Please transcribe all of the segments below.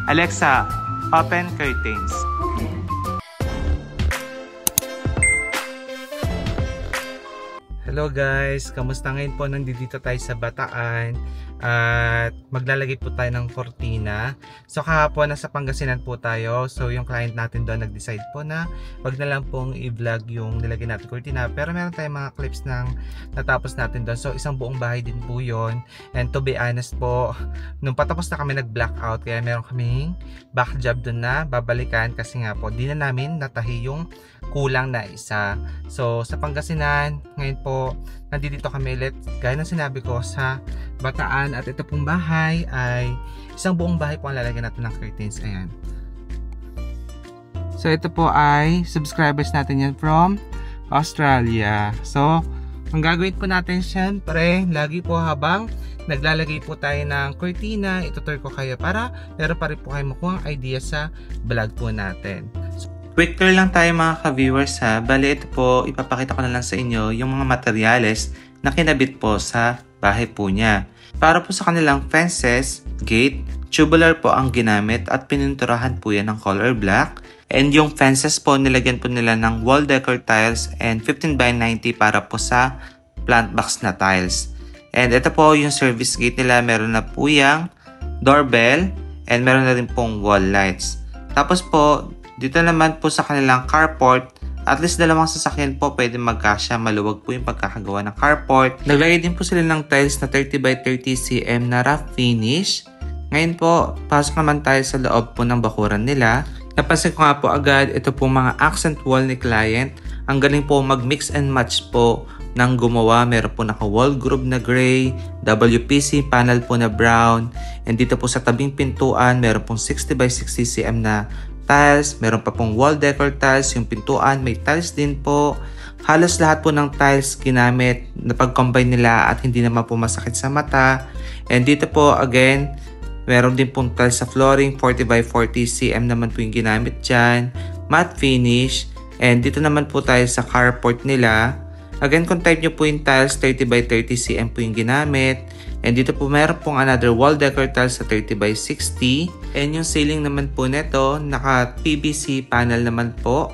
Alexa, open curtains. Hello guys, kamusta ngayon po? Nandito tayo sa Bataan at maglalagay po tayo ng cortina. So kahapon nasa Pangasinan po tayo. So yung client natin doon nag-decide po na wag na lang pong i-vlog yung nilagay natin cortina. Pero meron tayong mga clips ng natapos natin doon. So isang buong bahay din po yun. And to be honest po, nung patapos na kami nag-blackout, kaya meron kaming back job doon na babalikan kasi nga po di na namin natahi yung kulang na isa. So sa Pangasinan ngayon po nandito kami ulit gaya ng sinabi ko sa Bataan, at ito pong bahay ay isang buong bahay po ang lalagyan natin ng curtains. Ayan. So ito po ay subscribers natin yan from Australia. So ang gagawin po natin syempre lagi po habang naglalagay po tayo ng cortina, itutur ko kayo para meron pa rin po kayo makuha idea sa vlog po natin. So, quick tour lang tayo mga ka-viewers ha. Bali ito po, ipapakita ko na lang sa inyo yung mga materyales na kinabit po sa bahay po niya. Para po sa kanilang fences, gate, tubular po ang ginamit at pininturahan po yan ng color black. And yung fences po, nilagyan po nila ng wall decor tiles and 15x90 para po sa plant box na tiles. And ito po yung service gate nila, meron na po yung doorbell and meron na rin pong wall lights. Tapos po, dito naman po sa kanilang carport, at least dalawang sasakyan po pwede magkasya, maluwag po yung pagkakagawa ng carport. Naglagay din po sila ng tiles na 30x30 cm na rough finish. Ngayon po, pasok naman tayo sa loob po ng bakuran nila. Napansin ko nga po agad, ito po mga accent wall ni client. Ang galing po mag-mix and match po ng gumawa. Meron po naka-wall group na gray, WPC panel po na brown, and dito po sa tabing pintuan, meron pong 60x60 cm na tiles, meron pa pong wall decor tiles, yung pintuan may tiles din po. Halos lahat po ng tiles ginamit na pag-combine nila at hindi naman po masakit sa mata. And dito po again, meron din pong tiles sa flooring, 40x40 cm naman po yung ginamit dyan, matte finish. And dito naman po tayo sa carport nila. Again, kung type nyo po yung tiles, 30x30 cm po yung ginamit. And dito po meron pong another wall decor tiles sa 30x60. And yung ceiling naman po nito, naka PVC panel naman po.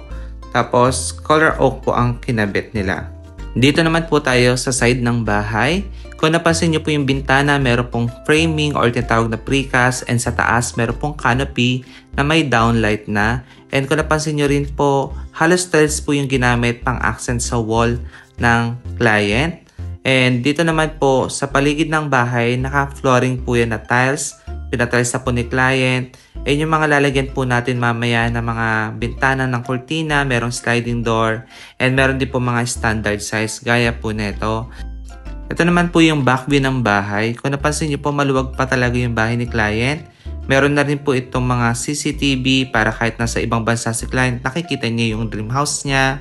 Tapos color oak po ang kinabit nila. Dito naman po tayo sa side ng bahay. Kung napansin nyo po yung bintana, meron pong framing or tinatawag na precast. And sa taas, meron pong canopy na may downlight na. And kung napansin nyo rin po, halos tiles po yung ginamit pang accent sa wall ng client. And dito naman po sa paligid ng bahay, naka-flooring po yan na tiles. Pinatiles na po ni client. And yung mga lalagyan po natin mamaya na mga bintana ng cortina, merong sliding door. And meron din po mga standard size gaya po nito. Ito naman po yung back view ng bahay. Kung napansin nyo po, maluwag pa talaga yung bahay ni client. Meron na rin po itong mga CCTV para kahit nasa ibang bansa si client, nakikita niya yung dream house niya.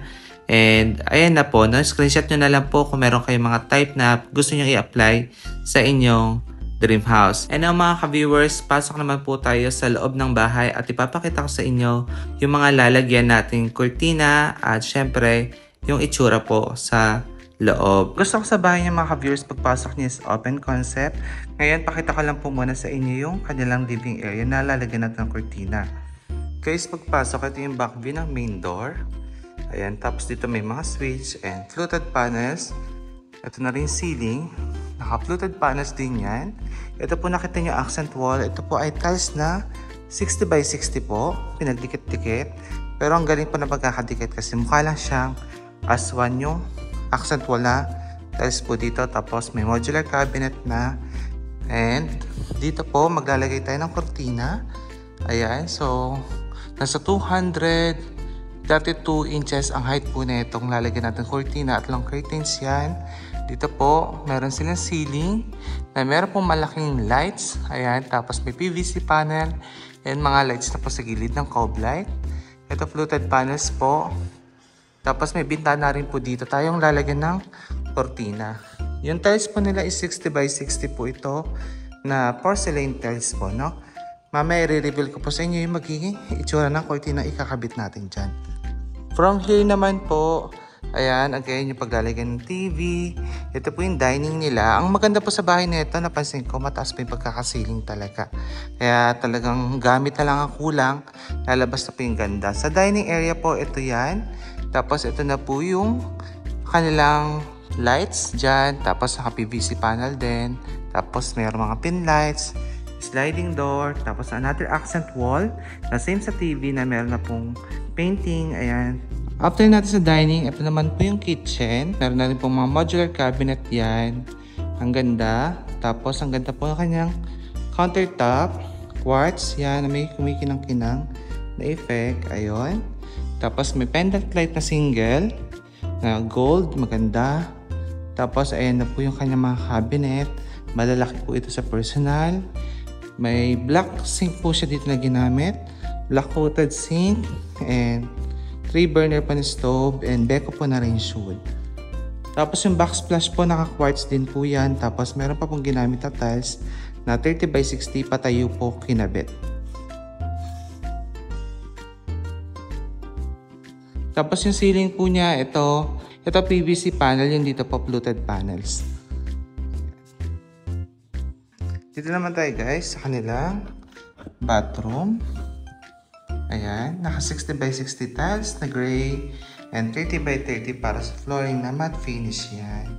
And ayan na po, no? Screenshot nyo na lang po kung meron kayong mga type na gusto nyo i-apply sa inyong dream house. And now mga ka-viewers, pasok naman po tayo sa loob ng bahay at ipapakita ko sa inyo yung mga lalagyan nating cortina at syempre yung itsura po sa loob. Gusto ko sa bahay niya mga ka-viewers, pagpasok niya is open concept. Ngayon, pakita ko lang po muna sa inyo yung kanilang living area na lalagyan natin ng cortina. Guys, pagpasok, ito yung back view ng main door. Ayan, tapos dito may mga switch and fluted panels. Ito na rin ceiling. Naka-fluted panels din yan. Ito po nakita nyo accent wall. Ito po ay tiles na 60x60 po. Pinagdikit-dikit. Pero ang galing po na pagkakadikit kasi mukha lang siyang as-one yung accent wall na tiles po dito. Tapos may modular cabinet na. And dito po maglalagay tayo ng cortina. Ayan, so nasa 232 inches ang height po na itong lalagyan natin cortina at long curtains yan. Dito po, meron silang ceiling na meron pong malaking lights. Ayan, tapos may PVC panel and mga lights na po sa gilid ng cob light. Ito fluted panels po. Tapos may bintana rin po dito tayong lalagyan ng cortina. Yung tiles po nila is 60x60 po ito na porcelain tiles po, no? Mamaya i-reveal ko po sa inyo yung magiging itsura ng cortina ikakabit natin dyan. From here naman po, Ayan, again, yung paglalagyan ng TV. Ito po yung dining nila. Ang maganda po sa bahay nito, napansin ko, mataas po yung pagkakasiling talaga. Kaya talagang gamit na lang ang kulang, lalabas na po yung ganda. Sa dining area po, ito yan. Tapos ito na po yung kanilang lights dyan. Tapos naka PVC panel din. Tapos mayroong mga pin lights, sliding door, tapos another accent wall. Na same sa TV na meron na pong painting. Ayan. After natin sa dining, ito naman po yung kitchen. Meron na rin pong mga modular cabinet yan. Ang ganda. Tapos ang ganda po ng kanyang countertop. Quartz. Yan. May kumikinang-kinang na effect. Ayun. Tapos may pendant light na single. Na gold. Maganda. Tapos ayan na po yung kanyang mga cabinet. Malalaki po ito sa personal. May black sink po siya dito na ginamit. Black coated sink. And 3 burner pa na stove and Beko po na rin shoot. Tapos yung backsplash po naka-quartz din po yan. Tapos meron pa pong ginamit na tiles na 30 by 60 patayo po kinabit. Tapos yung ceiling po niya, ito PVC panel, yung dito po fluted panels. Dito naman tayo guys sa kanilang bathroom. Ayan, naka 60 by 60 tiles na gray and 30 by 30 para sa flooring na matte finish yan.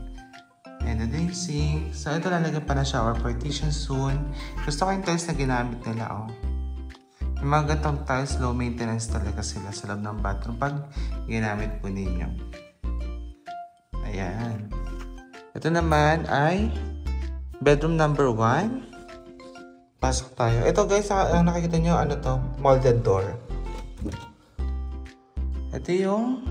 And the sink. So ito lalagyan pa na shower partition soon. Gusto ko yung tiles na ginamit nila oh. Yung mga gantong tiles, low maintenance talaga sila sa loob ng bathroom pag ginamit po ninyo. Ayan. Ito naman ay bedroom number 1. Pasok tayo. Ito guys, nakikita nyo ano to? Molded door. Ito yung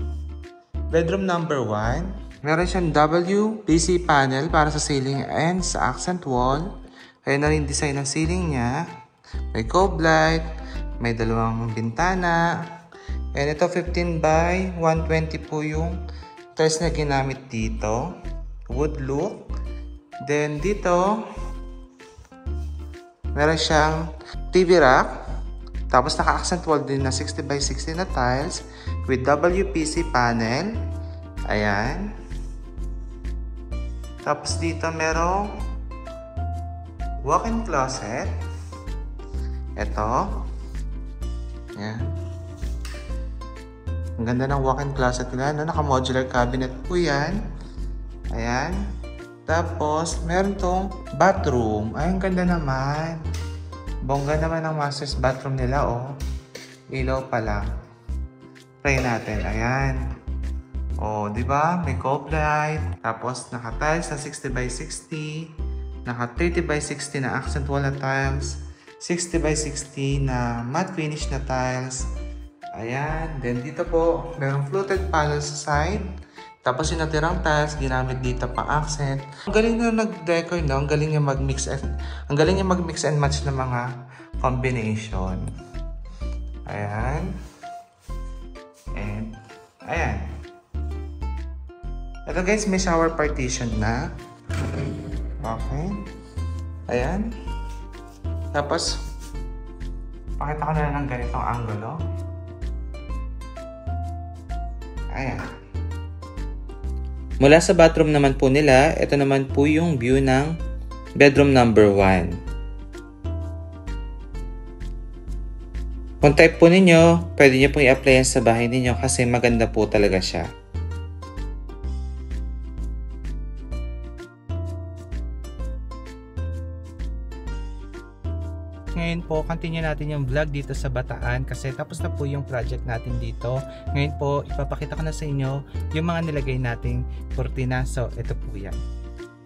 bedroom number 1. Meron siyang WPC panel para sa ceiling and sa accent wall. Ayan na rin design ng ceiling niya. May cove light. May dalawang bintana. And ito 15 by 120 po yung tiles na ginamit dito. Wood look. Then dito meron siyang TV rack. Tapos naka-accent wall din na 60 by 60 na tiles with WPC panel. Ayan. Tapos dito merong walk-in closet. Ito. Ayan. Ang ganda ng walk-in closet nila. No? Naka-modular cabinet po yan. Ayan. Tapos, meron tong bathroom. Ay, ang ganda naman. Bongga naman ang master's bathroom nila, oh. Ilaw pa lang. Try natin. Ayan. Oh, di ba? May cove light. Tapos, naka-tiles na 60 by 60. Naka-30 by 60 na accent wall na tiles. 60 by 60 na matte finish na tiles. Ayan. Then, dito po, merong fluted panel sa side. Tapos yung natirang tiles, ginamit dito pang accent. Ang galing na nag-decor, no? Ang galing niya mag-mix and match ng mga combination. Ayan. And, ayan. Ito guys, may shower partition na. Okay. Ayan. Tapos, pakita ko na ng ganitong angulo. Ayan. Mula sa bathroom naman po nila, ito naman po yung view ng bedroom number 1. Kung type po ninyo, pwede nyo pong i-apply yan sa bahay ninyo kasi maganda po talaga siya. Ngayon po, continue natin yung vlog dito sa Bataan kasi tapos na po yung project natin dito. Ngayon po, ipapakita ko na sa inyo yung mga nilagay nating kurtina. So, ito po yan.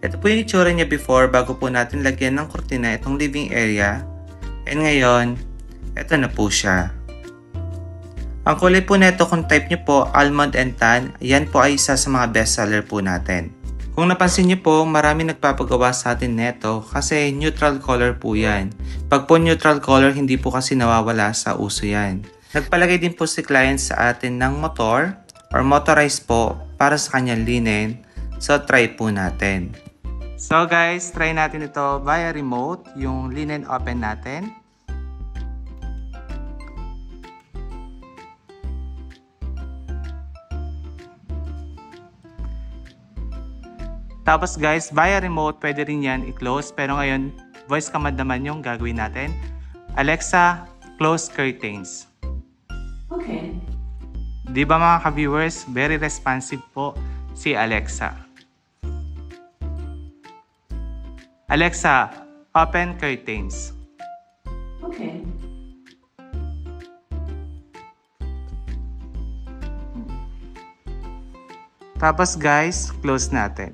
Ito po yung itsura niya before bago po natin lagyan ng kurtina itong living area. And ngayon, ito na po siya. Ang kulay po nito kung type nyo po, almond and tan, yan po ay isa sa mga best seller po natin. Kung napansin niyo po, marami nagpapagawa sa atin neto kasi neutral color po yan. Pag po neutral color, hindi po kasi nawawala sa uso yan. Nagpalagay din po si client sa atin ng motor or motorized po para sa kanyang linen. So, try po natin. So guys, try natin ito via remote, yung linen open natin. Tapos guys, via remote, pwede rin yan i-close. Pero ngayon, voice command naman yung gagawin natin. Alexa, close curtains. Okay. Di ba mga ka-viewers, very responsive po si Alexa. Alexa, open curtains. Okay. Tapos guys, close natin.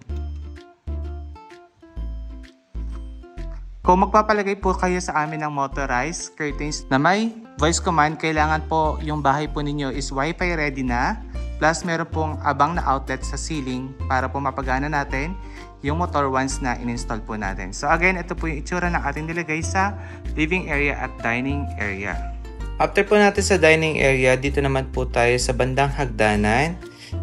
Kung magpapalagay po kayo sa amin ng motorized curtains na may voice command, kailangan po yung bahay po ninyo is Wi-Fi ready na. Plus meron pong abang na outlet sa ceiling para po mapagana natin yung motor once na in-install po natin. So again, ito po yung itsura ng ating nilagay sa living area at dining area. After po natin sa dining area, dito naman po tayo sa bandang hagdanan.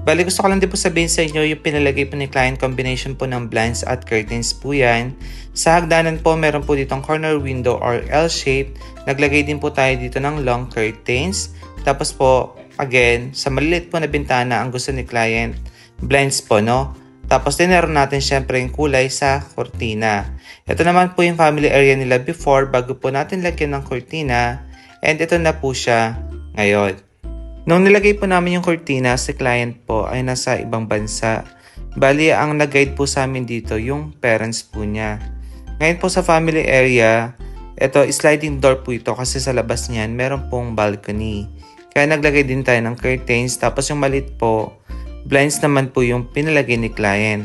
Bali, gusto ko lang din po sabihin sa inyo yung pinalagay po ni client combination po ng blinds at curtains po yan. Sa hagdanan po, meron po ditong corner window or L-shape. Naglagay din po tayo dito ng long curtains. Tapos po, again, sa maliit po na bintana, ang gusto ni client, blinds po, no? Tapos tinero natin syempre yung kulay sa cortina. Ito naman po yung family area nila before bago po natin lagyan ng cortina. And ito na po siya ngayon. Nung nilagay po namin yung cortina, si client po ay nasa ibang bansa. Bali, ang nag-guide po sa amin dito yung parents po niya. Ngayon po sa family area, ito sliding door po ito kasi sa labas niyan meron pong balcony. Kaya naglagay din tayo ng curtains, tapos yung maliit po, blinds naman po yung pinalagay ni client.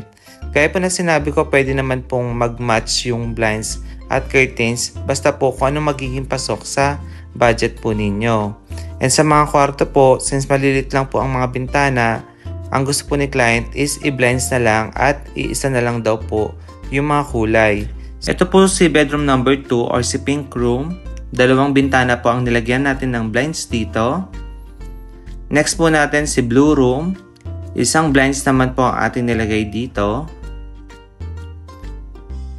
Kaya po na sinabi ko, pwede naman pong mag-match yung blinds at curtains basta po kung ano magiging pasok sa budget po ninyo. And sa mga kwarto po, since malilit lang po ang mga bintana, ang gusto po ni client is i-blinds na lang at iisa na lang daw po yung mga kulay. Ito po si bedroom number 2 or si pink room. Dalawang bintana po ang nilagyan natin ng blinds dito. Next po natin si blue room. Isang blinds naman po ang ating nilagay dito.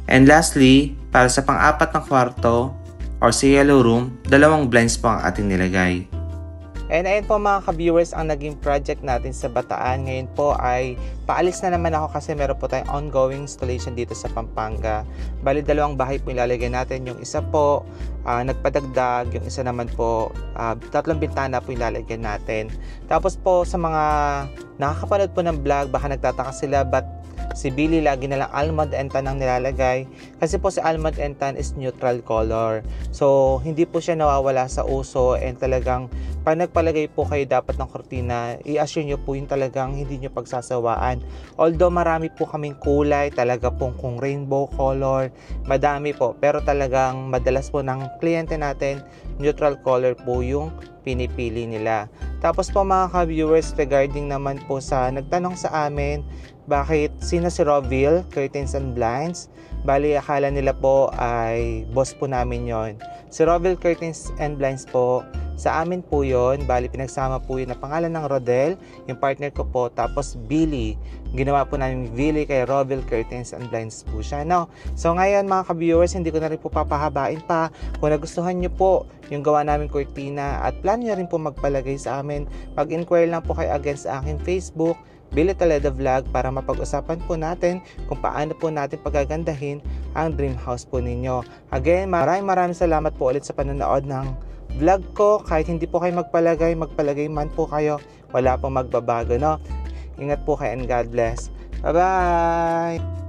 And lastly, para sa pang-apat na kwarto or si yellow room, dalawang blinds po ang ating nilagay. And ayun po mga ka-viewers ang naging project natin sa Bataan. Ngayon po ay paalis na naman ako kasi meron po tayong ongoing installation dito sa Pampanga. Bali, dalawang bahay po ilalagay natin. Yung isa po nagpadagdag, yung isa naman po tatlong bintana po ilalagay natin. Tapos po sa mga nakakapanood po ng vlog, baka nagtataka sila ba't si Billy lagi na lang almond and tan ang nilalagay. Kasi po si almond and tan is neutral color. So, hindi po siya nawawala sa uso and talagang pag nagpalagay po kayo dapat ng kortina, i-assure nyo po yung talagang hindi nyo pagsasawaan. Although marami po kaming kulay, talaga pong kung rainbow color, madami po. Pero talagang madalas po ng kliyente natin, neutral color po yung pinipili nila. Tapos po mga ka-viewers, regarding naman po sa nagtanong sa amin, bakit sino si Roville, Curtains and Blinds? Bali, akala nila po ay boss po namin yon. Si Roville Curtains and Blinds po, sa amin po yon. Bali, pinagsama po yun na pangalan ng Rodel, yung partner ko po. Tapos Billy, ginawa po namin Billy kay Roville Curtains and Blinds po siya. No? So ngayon mga ka-viewers, hindi ko na rin po papahabain pa. Kung nagustuhan nyo po yung gawa namin cortina at plan nyo rin po magpalagay sa amin, mag-inquire lang po kayo again sa aking Facebook, Billy Toledo Vlog, para mapag-usapan po natin kung paano po natin pagagandahin ang dream house po ninyo. Again, maraming salamat po ulit sa panonood ng vlog ko. Kahit hindi po kayo magpalagay man po kayo, wala pong magbabago, no? Ingat po kayo and God bless. Bye-bye!